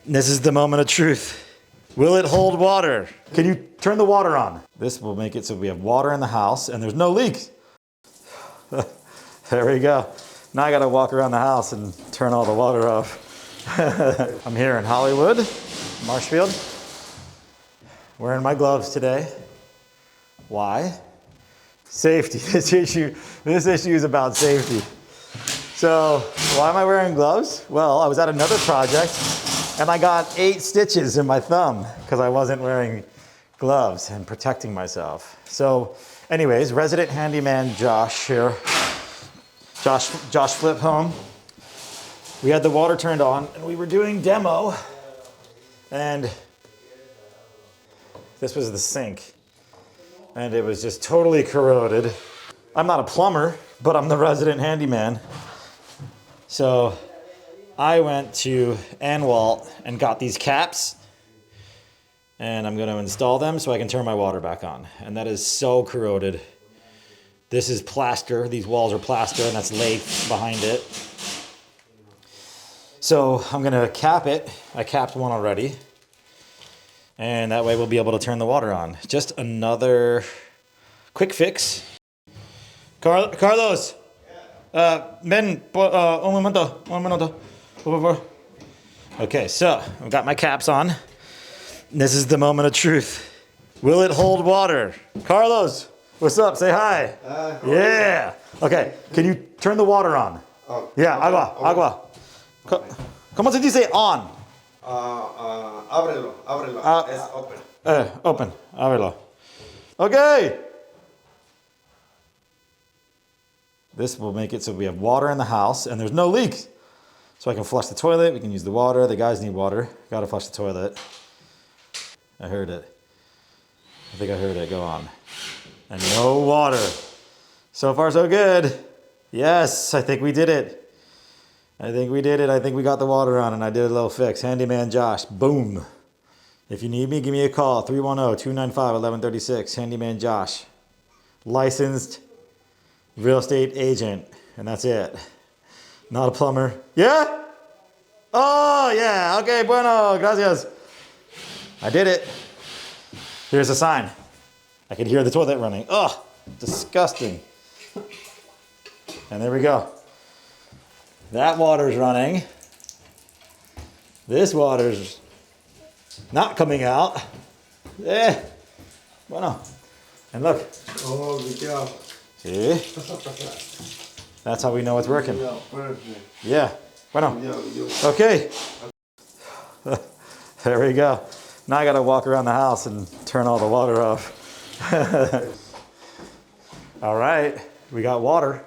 This is the moment of truth. Will it hold water? Can you turn the water on? This will make it so we have water in the house and there's no leaks. There we go. Now I gotta walk around the house and turn all the water off. I'm here in Hollywood, Marshfield. Wearing my gloves today. Why? Safety. This issue is about safety. So why am I wearing gloves? Well, I was at another project and I got 8 stitches in my thumb because I wasn't wearing gloves and protecting myself. So anyways, resident handyman Josh here. Josh Flip home. We had the water turned on and we were doing demo and this was the sink and it was just totally corroded. I'm not a plumber, but I'm the resident handyman. So I went to Anwalt and got these caps and I'm going to install them so I can turn my water back on. And that is so corroded. This is plaster. These walls are plaster and that's lath behind it. So I'm going to cap it. I capped one already. And that way we'll be able to turn the water on. Just another quick fix. Carlos. Ven, un momento, por favor. Okay, so I've got my caps on. This is the moment of truth. Will it hold water? Carlos, what's up? Say hi. Yeah. Okay, can you turn the water on? Yeah, agua. ¿Cómo se dice on? Ábrelo. Es open. Open. Ábrelo. Okay. This will make it so we have water in the house and there's no leaks. So I can flush the toilet, we can use the water. The guys need water. Gotta flush the toilet. I heard it. I think I heard it. Go on. And no water. So far so good. Yes, I think we did it. I think we got the water on and I did a little fix. Handyman Josh, boom. If you need me, give me a call. 310-295-1136. Handyman Josh. Licensed real estate agent, and that's it. Not a plumber. Yeah? Oh, yeah. Okay, bueno. Gracias. I did it. Here's a sign. I can hear the toilet running. Oh, disgusting. And there we go. That water's running. This water's not coming out. Eh. Bueno. And look. Oh, good job. See? That's how we know it's working. Yeah. Bueno. Okay. There we go. Now I gotta walk around the house and turn all the water off. All right. We got water.